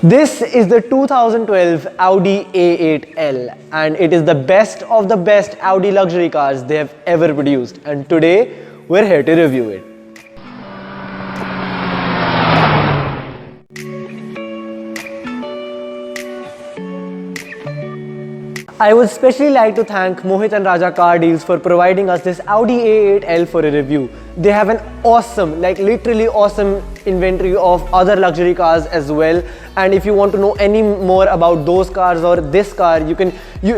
This is the 2012 Audi A8L and it is the best of the best Audi luxury cars they have ever produced, and today we're here to review it. I would especially like to thank Mohit and Raja Car Deals for providing us this Audi A8L for a review. They have an awesome, literally awesome inventory of other luxury cars as well. And if you want to know any more about those cars or this car, you can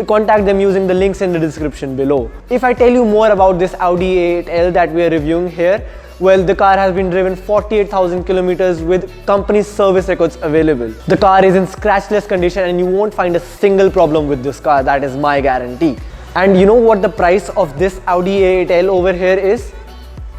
contact them using the links in the description below. If I tell you more about this Audi A8L that we are reviewing here, well, the car has been driven 48,000 kilometers with company service records available. The car is in scratchless condition and you won't find a single problem with this car, that is my guarantee. And you know what the price of this Audi A8L over here is?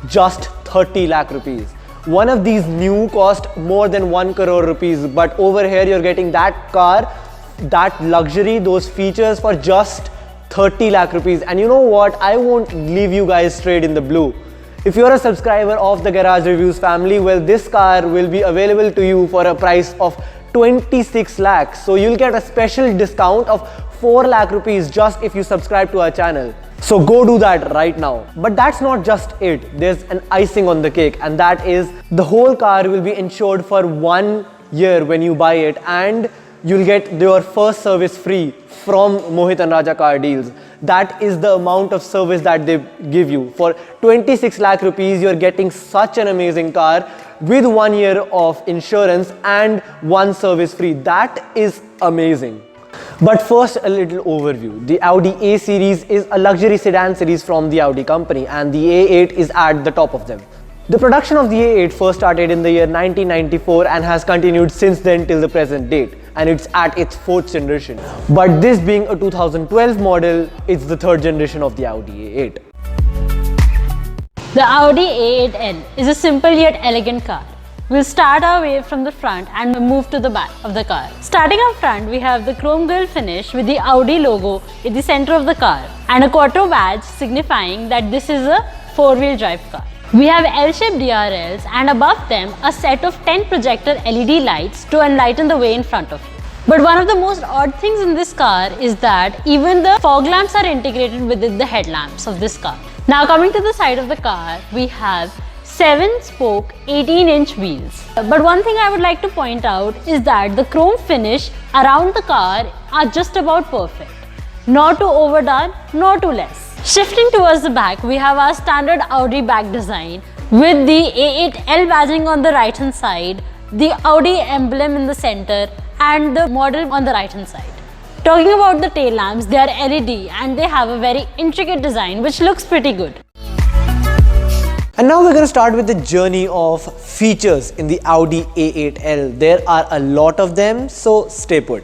Just 30 lakh rupees. One of these new cost more than 1 crore rupees, but over here you're getting that car, that luxury, those features for just 30 lakh rupees. And you know what? I won't leave you guys straight in the blue. If you're a subscriber of the Garage Reviews family, well, this car will be available to you for a price of 26 lakhs. So you'll get a special discount of 4 lakh rupees just if you subscribe to our channel. So go do that right now. But that's not just it. There's an icing on the cake, and that is the whole car will be insured for 1 year when you buy it, and you'll get your first service free from Mohit and Raja Car Deals. That is the amount of service that they give you. For 26 lakh rupees, you're getting such an amazing car with 1 year of insurance and 1 service free. That is amazing. But first, a little overview. The Audi A series is a luxury sedan series from the Audi company, and the A8 is at the top of them. The production of the A8 first started in the year 1994 and has continued since then till the present date, and it's at its 4th generation. But this being a 2012 model, it's the 3rd generation of the Audi A8. The Audi A8L is a simple yet elegant car. We'll start our way from the front and move to the back of the car. Starting up front, we have the chrome grille finish with the Audi logo in the center of the car and a quattro badge signifying that this is a 4-wheel drive car. We have L-shaped DRLs and above them a set of 10 projector LED lights to enlighten the way in front of you. But one of the most odd things in this car is that even the fog lamps are integrated within the headlamps of this car. Now coming to the side of the car, we have 7-spoke 18-inch wheels. But one thing I would like to point out is that the chrome finish around the car are just about perfect. Not too overdone, nor too less. Shifting towards the back, we have our standard Audi back design with the A8L badging on the right hand side, the Audi emblem in the center and the model on the right hand side. Talking about the tail lamps, they are LED and they have a very intricate design which looks pretty good. And now we're going to start with the journey of features in the Audi A8L. There are a lot of them, so stay put.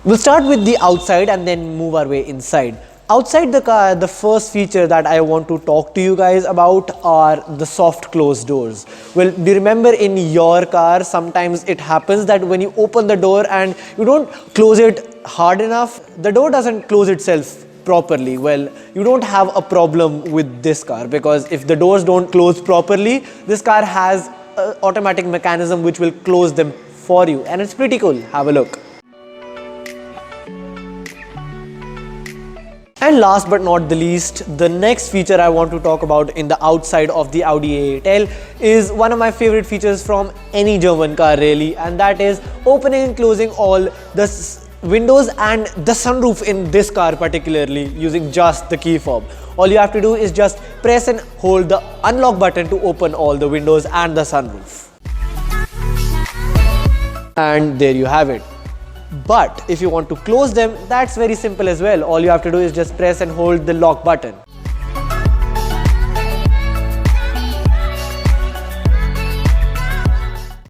We'll start with the outside and then move our way inside. Outside the car, the first feature that I want to talk to you guys about are the soft close doors. Well, do you remember in your car, sometimes it happens that when you open the door and you don't close it hard enough, the door doesn't close itself properly. Well, you don't have a problem with this car, because if the doors don't close properly, this car has an automatic mechanism which will close them for you, and it's pretty cool. Have a look. And last but not the least, the next feature I want to talk about in the outside of the Audi A8L is one of my favorite features from any German car really, and that is opening and closing all the windows and the sunroof in this car particularly using just the key fob. All you have to do is just press and hold the unlock button to open all the windows and the sunroof. And there you have it. But if you want to close them, that's very simple as well. All you have to do is just press and hold the lock button.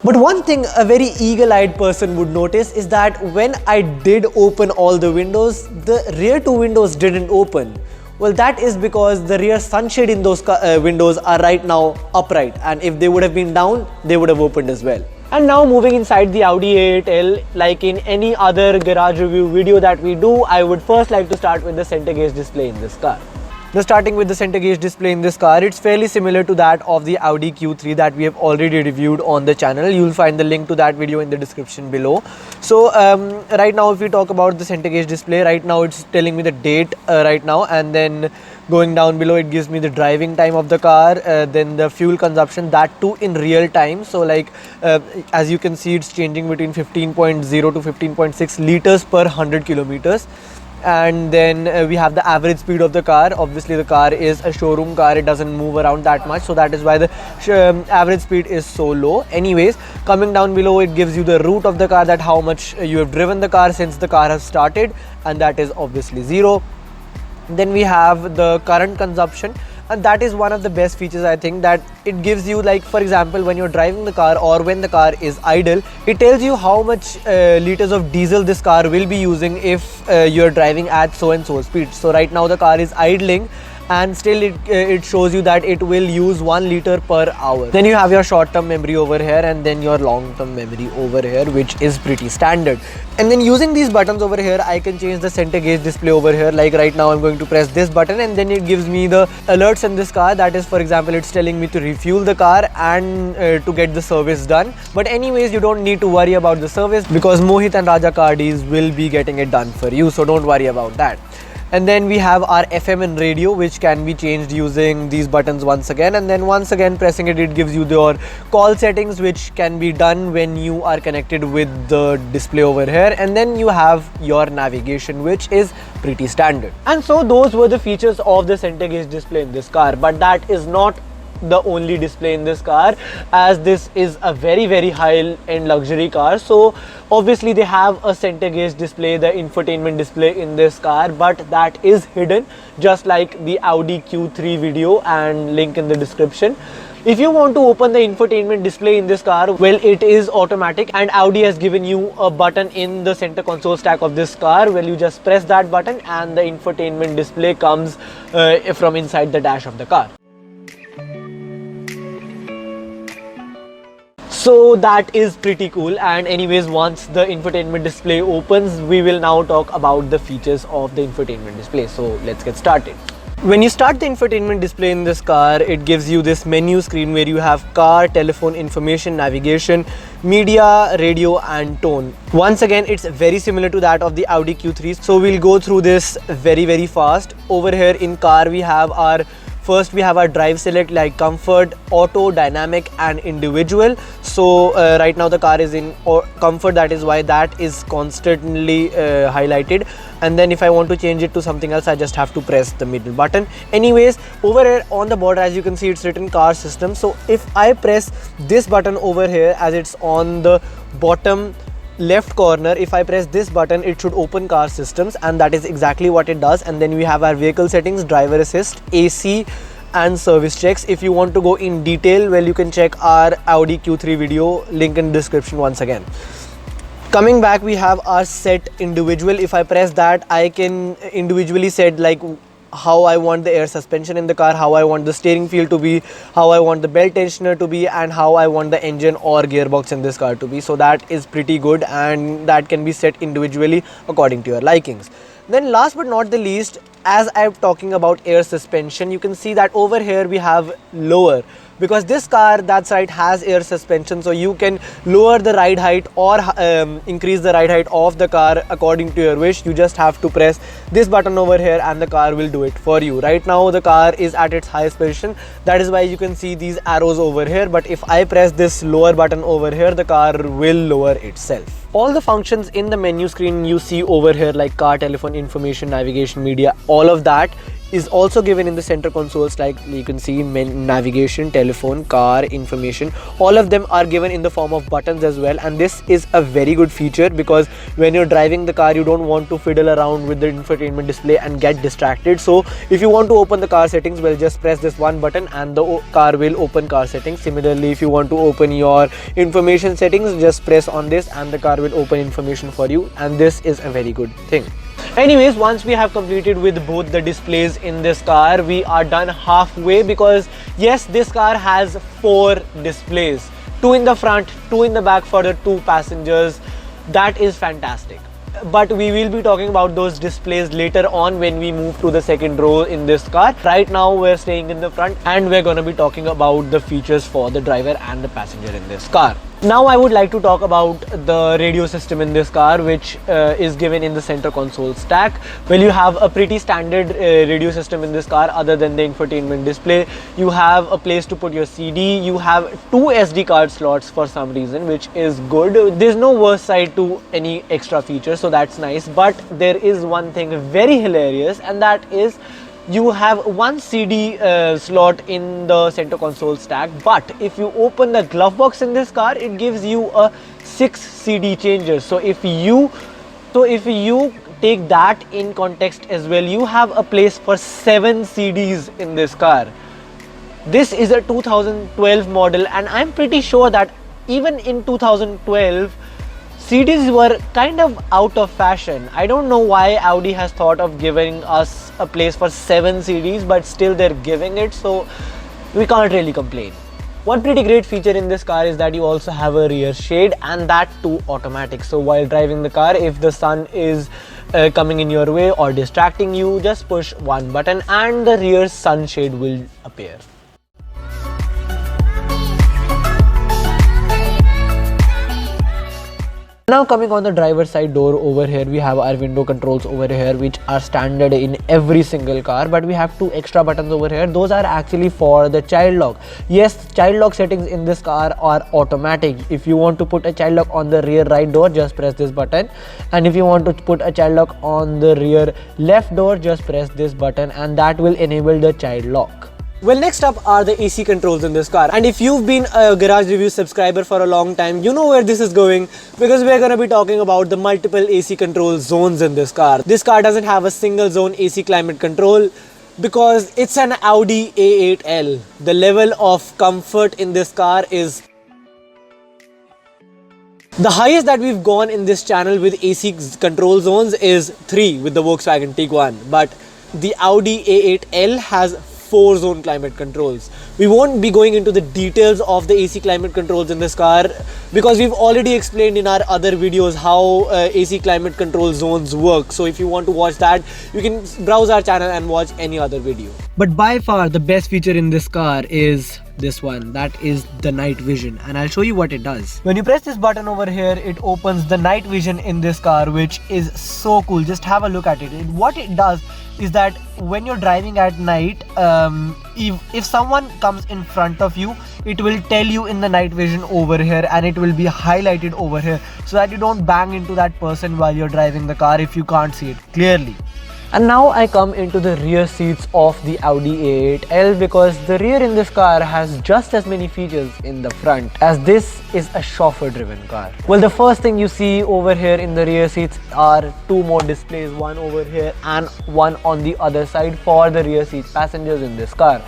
But one thing a very eagle-eyed person would notice is that when I did open all the windows, the rear 2 windows didn't open. Well, that is because the rear sunshade in those windows are right now upright, and if they would have been down, they would have opened as well. And now moving inside the Audi A8L, like in any other garage review video that we do, I would first like to start with the center gauge display in this car. Now starting with the center gauge display in this car, it's fairly similar to that of the Audi Q3 that we have already reviewed on the channel. You'll find the link to that video in the description below. So right now if we talk about the center gauge display, right now it's telling me the date right now, and then going down below it gives me the driving time of the car, then the fuel consumption, that too in real time. So like as you can see, it's changing between 15.0 to 15.6 liters per 100 kilometers. And then we have the average speed of the car. Obviously the car is a showroom car, it doesn't move around that much, so that is why the average speed is so low. Anyways, coming down below it gives you the route of the car, that how much you have driven the car since the car has started, and that is obviously 0. Then we have the current consumption, and that is one of the best features I think, that it gives you, like for example when you're driving the car or when the car is idle, it tells you how much liters of diesel this car will be using if you're driving at so and so speed. So right now the car is idling and still it shows you that it will use 1 liter per hour. Then you have your short term memory over here, and then your long term memory over here, which is pretty standard. And then using these buttons over here, I can change the center gauge display over here. Like right now I'm going to press this button and then it gives me the alerts in this car. That is, for example, it's telling me to refuel the car and to get the service done. But anyways, you don't need to worry about the service because Mohit and Raja car deals will be getting it done for you, so don't worry about that. And then we have our FM and radio, which can be changed using these buttons once again, and then once again pressing it, it gives you your call settings, which can be done when you are connected with the display over here. And then you have your navigation, which is pretty standard. And so those were the features of the center gauge display in this car, but that is not the only display in this car, as this is a very high-end luxury car. So obviously they have a center gauge display, the infotainment display in this car, but that is hidden, just like the Audi Q3 video, and link in the description. If you want to open the infotainment display in this car, well, it is automatic, and Audi has given you a button in the center console stack of this car. Well, you just press that button and the infotainment display comes from inside the dash of the car. So that is pretty cool. And anyways, once the infotainment display opens, we will now talk about the features of the infotainment display. So let's get started. When you start the infotainment display in this car, it gives you this menu screen where you have car, telephone, information, navigation, media, radio and tone. Once again, it's very similar to that of the Audi Q3. So we'll go through this very fast. Over here in car, we have our first we have our drive select, like comfort, auto, dynamic and individual. So right now the car is in comfort, that is why that is constantly highlighted. And then if I want to change it to something else, I just have to press the middle button. Anyways, over here on the border, as you can see, it's written car system. So if I press this button over here, as it's on the bottom left corner, if I press this button, it should open car systems, and that is exactly what it does. And then we have our vehicle settings, driver assist, AC and service checks. If you want to go in detail, well, you can check our Audi Q3 video, link in description once again. Coming back, we have our set individual. If I press that, I can individually set like how I want the air suspension in the car, how I want the steering feel to be, how I want the belt tensioner to be, and how I want the engine or gearbox in this car to be. So that is pretty good, and that can be set individually according to your likings. Then last but not the least, as I'm talking about air suspension, you can see that over here we have lower, because this car, that's right, has air suspension. So you can lower the ride height or increase the ride height of the car according to your wish. You just have to press this button over here and the car will do it for you. Right now the car is at its highest position, that is why you can see these arrows over here. But if I press this lower button over here, the car will lower itself. All the functions in the menu screen you see over here, like car, telephone, information, navigation, media, all of that is also given in the center consoles. Like you can see navigation, telephone, car, information, all of them are given in the form of buttons as well. And this is a very good feature, because when you're driving the car, you don't want to fiddle around with the infotainment display and get distracted. So if you want to open the car settings, well, just press this one button and the car will open car settings. Similarly, if you want to open your information settings, just press on this and the car will open information for you, and this is a very good thing. Anyways, once we have completed with both the displays in this car, we are done halfway, because yes, this car has 4 displays, 2 in the front, 2 in the back for the 2 passengers. That is fantastic. but we will be talking about those displays later on when we move to the second row in this car. Right now we're staying in the front and we're going to be talking about the features for the driver and the passenger in this car. Now I would like to talk about the radio system in this car, which is given in the center console stack. Well, you have a pretty standard radio system in this car other than the infotainment display. You have a place to put your CD. You have 2 SD card slots for some reason, which is good. There's no worse side to any extra features, so that's nice. But there is one thing very hilarious, and that is you have 1 CD slot in the center console stack, but if you open the glove box in this car, it gives you a 6 CD changer. So if you take that in context as well, you have a place for 7 CDs in this car. This is a 2012 model, and I'm pretty sure that even in 2012 CDs were kind of out of fashion. I don't know why Audi has thought of giving us a place for 7 CDs, but still they're giving it, so we can't really complain. One pretty great feature in this car is that you also have a rear shade, and that too automatic. So while driving the car, if the sun is coming in your way or distracting you, just push one button and the rear sunshade will appear. Now coming on the driver's side door over here, we have our window controls over here, which are standard in every single car, but we have 2 extra buttons over here. Those are actually for the child lock. Yes, child lock settings in this car are automatic. If you want to put a child lock on the rear right door, just press this button, and if you want to put a child lock on the rear left door, just press this button, and that will enable the child lock. Well, next up are the AC controls in this car, and if you've been a Garage Review subscriber for a long time, you know where this is going, because we're going to be talking about the multiple AC control zones in this car. This car doesn't have a single zone AC climate control because it's an Audi A8L. The level of comfort in this car is the highest that we've gone in this channel with AC control zones is 3 with the Volkswagen Tiguan, but the Audi A8L has 4 zone climate controls. We won't be going into the details of the AC climate controls in this car because we've already explained in our other videos how AC climate control zones work. So if you want to watch that, you can browse our channel and watch any other video. But by far the best feature in this car is this one, that is the night vision, and I'll show you what it does. When you press this button over here, it opens the night vision in this car, which is so cool. Just have a look at it. What it does is that when you're driving at night, if someone comes in front of you, it will tell you in the night vision over here, and it will be highlighted over here so that you don't bang into that person while you're driving the car if you can't see it clearly. And now I come into the rear seats of the Audi A8L, because the rear in this car has just as many features in the front, as this is a chauffeur driven car. Well, the first thing you see over here in the rear seats are 2 more displays, one over here and one on the other side for the rear seat passengers in this car.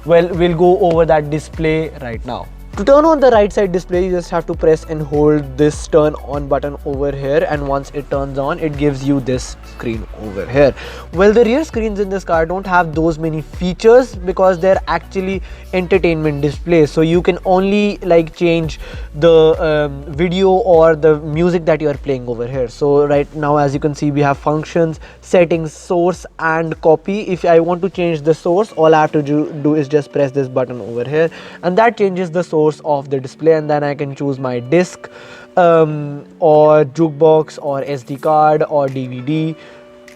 Well, we'll go over that display right now. To turn on the right side display, you just have to press and hold this turn on button over here, and once it turns on, it gives you this screen over here. Well, the rear screens in this car don't have those many features because they're actually entertainment displays, so you can only like change the video or the music that you are playing over here. So right now, as you can see, we have functions, settings, source and copy. If I want to change the source, all I have to do is just press this button over here, and that changes the source of the display, and then I can choose my disc or jukebox or SD card or DVD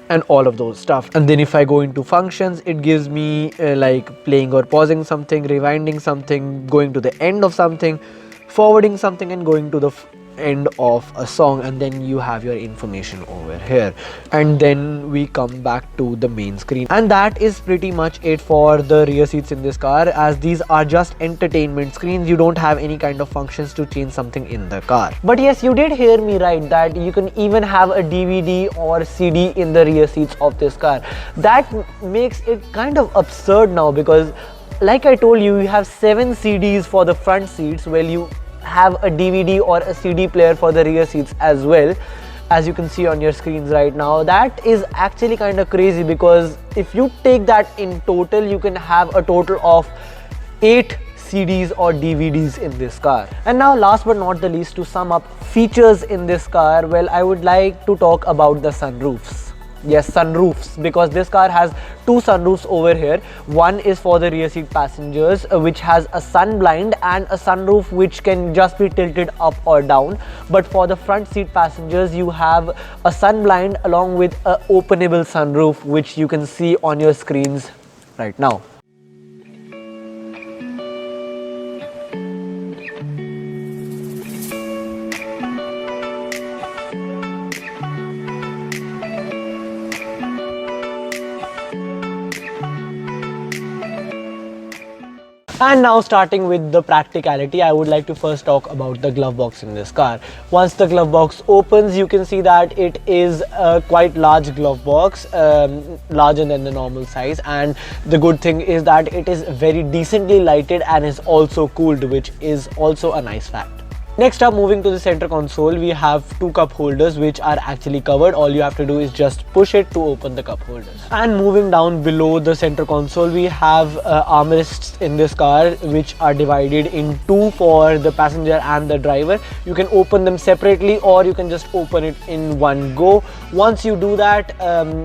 and all of those stuff. And then if I go into functions, it gives me like playing or pausing something, rewinding something, going to the end of something, forwarding something and going to the end of a song, and then you have your information over here. And then we come back to the main screen, and that is pretty much it for the rear seats in this car, as these are just entertainment screens. You don't have any kind of functions to change something in the car. But yes, you did hear me right, that you can even have a DVD or CD in the rear seats of this car. That makes it kind of absurd now, because like I told you, you have 7 CDs for the front seats. Well, you have a DVD or a CD player for the rear seats as well, as you can see on your screens right now. That is actually kind of crazy, because if you take that in total, you can have a total of 8 CDs or DVDs in this car. And now last but not the least, to sum up features in this car, well, I would like to talk about the sunroofs. Yes, sunroofs, because this car has two sunroofs over here. One is for the rear seat passengers, which has a sun blind and a sunroof which can just be tilted up or down. But for the front seat passengers, you have a sun blind along with a openable sunroof, which you can see on your screens right now. And now, starting with the practicality, I would like to first talk about the glove box in this car. Once the glove box opens, you can see that it is a quite large glove box, larger than the normal size, and the good thing is that it is very decently lighted and is also cooled, which is also a nice fact. Next up, moving to the center console, we have two cup holders which are actually covered. All you have to do is just push it to open the cup holders. And moving down below the center console, we have armrests in this car which are divided in two for the passenger and the driver. You can open them separately or you can just open it in one go. Once you do that,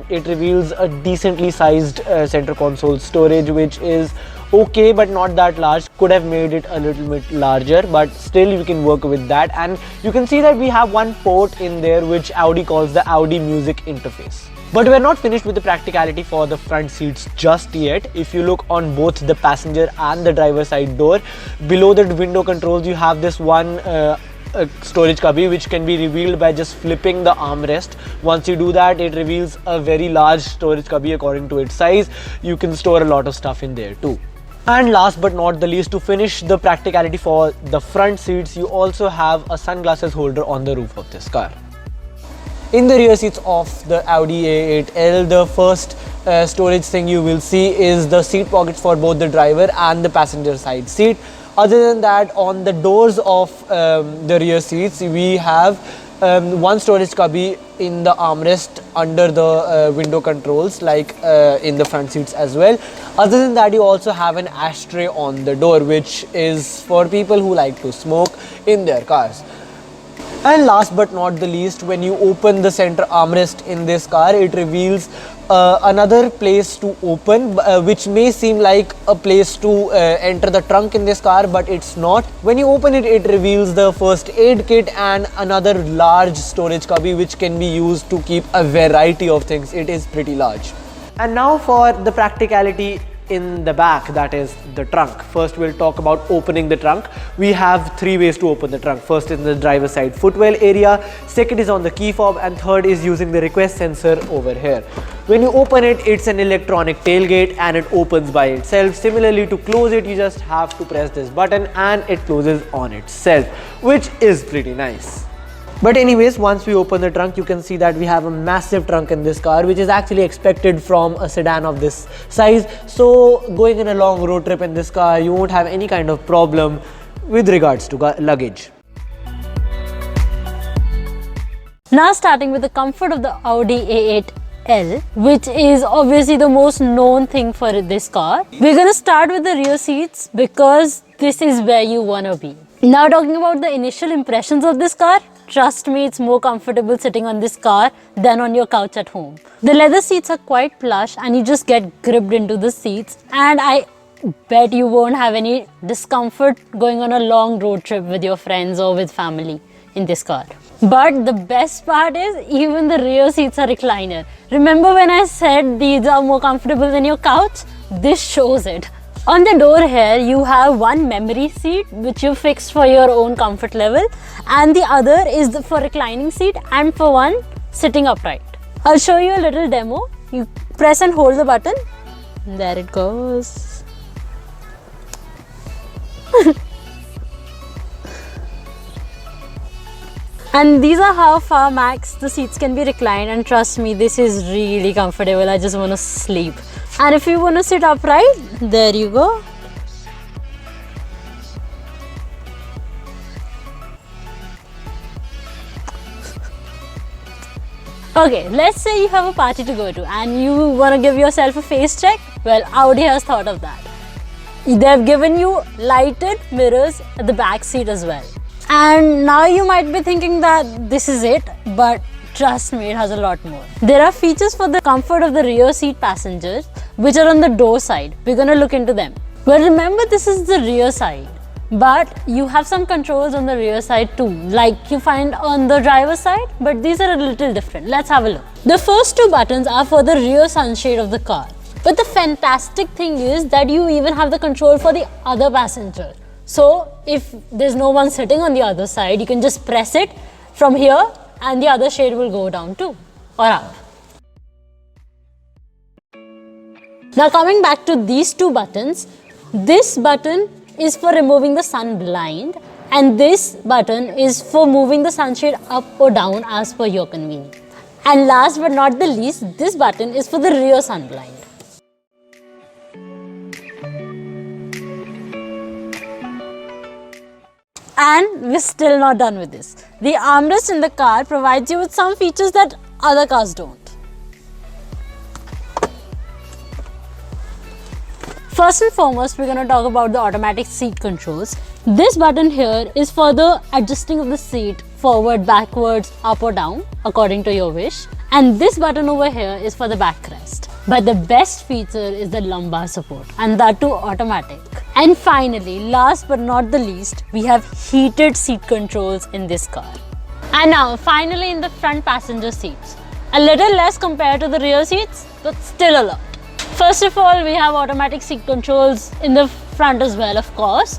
it reveals a decently sized center console storage, which is okay but not that large. Could have made it a little bit larger, but still you can work with that. And you can see that we have one port in there which Audi calls the Audi music interface. But we're not finished with the practicality for the front seats just yet. If you look on both the passenger and the driver side door, below the window controls you have this one storage cubby which can be revealed by just flipping the armrest. Once you do that, it reveals a very large storage cubby according to its size. You can store a lot of stuff in there too. And last but not the least, to finish the practicality for the front seats, you also have a sunglasses holder on the roof of this car. In the rear seats of the Audi A8L, the first storage thing you will see is the seat pockets for both the driver and the passenger side seat. Other than that, on the doors of the rear seats, we have one storage cubby in the armrest under the window controls, like in the front seats as well. Other than that, you also have an ashtray on the door, which is for people who like to smoke in their cars. And last but not the least, when you open the center armrest in this car, it reveals another place to open, which may seem like a place to enter the trunk in this car, but it's not. When you open it, it reveals the first aid kit and another large storage cubby which can be used to keep a variety of things. It is pretty large. And now for the practicality in the back, that is the trunk. First we'll talk about opening the trunk. We have three ways to open the trunk. First in the driver's side footwell area, second is on the key fob, and third is using the request sensor over here. When you open it, it's an electronic tailgate and it opens by itself. Similarly, to close it, you just have to press this button and it closes on itself, which is pretty nice. But anyways, once we open the trunk, you can see that we have a massive trunk in this car, which is actually expected from a sedan of this size. So going in a long road trip in this car, you won't have any kind of problem with regards to luggage. Now starting with the comfort of the Audi A8L, which is obviously the most known thing for this car. We're going to start with the rear seats because this is where you want to be. Now talking about the initial impressions of this car, trust me, it's more comfortable sitting on this car than on your couch at home. The leather seats are quite plush and you just get gripped into the seats, and I bet you won't have any discomfort going on a long road trip with your friends or with family in this car. But the best part is even the rear seats are recliner. Remember when I said these are more comfortable than your couch? This shows it. On the door here, you have one memory seat which you fix for your own comfort level, and the other is for reclining seat and for one sitting upright. I'll show you a little demo. You press and hold the button. There it goes. And these are how far max the seats can be reclined, and trust me, this is really comfortable. I just want to sleep. And if you want to sit upright, there you go. Okay, let's say you have a party to go to and you want to give yourself a face check. Well, Audi has thought of that. They've given you lighted mirrors at the back seat as well. And now you might be thinking that this is it, but trust me, it has a lot more. There are features for the comfort of the rear seat passengers, which are on the door side. We're gonna look into them. Well, remember, this is the rear side, but you have some controls on the rear side too, like you find on the driver's side, but these are a little different. Let's have a look. The first two buttons are for the rear sunshade of the car. But the fantastic thing is that you even have the control for the other passenger. So if there's no one sitting on the other side, you can just press it from here and the other shade will go down too, or up. Now coming back to these two buttons, this button is for removing the sun blind and this button is for moving the sunshade up or down as per your convenience. And last but not the least, this button is for the rear sun blind. And we're still not done with this. The armrest in the car provides you with some features that other cars don't. First and foremost, we're going to talk about the automatic seat controls. This button here is for the adjusting of the seat forward, backwards, up or down according to your wish. And this button over here is for the backrest. But the best feature is the lumbar support, and that too automatic. And finally, last but not the least, we have heated seat controls in this car. And now finally in the front passenger seats. A little less compared to the rear seats, but still a lot. First of all, we have automatic seat controls in the front as well, of course.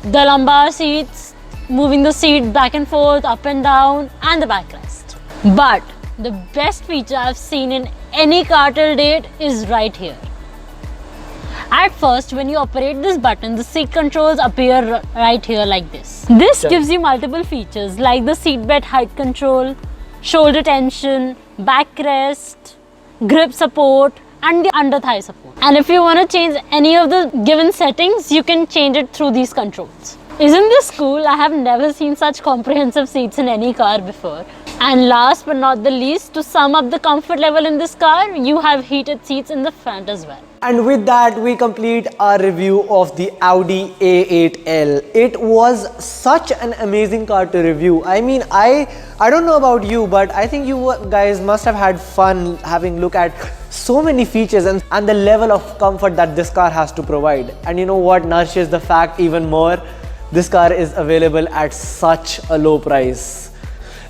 The lumbar seats, moving the seat back and forth, up and down, and the backrest. But the best feature I've seen in any car till date is right here. At first, when you operate this button, the seat controls appear right here like this. This gives you multiple features like the seatbelt height control, shoulder tension, backrest, grip support, and the under thigh support. And if you want to change any of the given settings, you can change it through these controls. Isn't this cool? I have never seen such comprehensive seats in any car before. And last but not the least, to sum up the comfort level in this car, you have heated seats in the front as well. And with that, we complete our review of the Audi A8L. It was such an amazing car to review. I mean, I don't know about you, but I think you guys must have had fun having a look at so many features and the level of comfort that this car has to provide. And you know what nourishes the fact even more? This car is available at such a low price.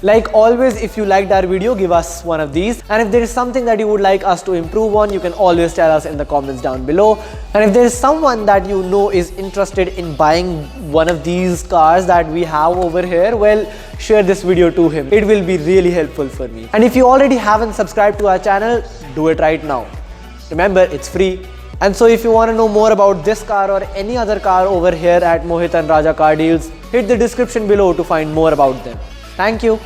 Like always, if you liked our video, give us one of these. And if there is something that you would like us to improve on, you can always tell us in the comments down below. And if there is someone that you know is interested in buying one of these cars that we have over here, well, share this video to him. It will be really helpful for me. And if you already haven't subscribed to our channel, do it right now. Remember, it's free. And so if you want to know more about this car or any other car over here at Mohit and Raja Car Deals, hit the description below to find more about them. Thank you.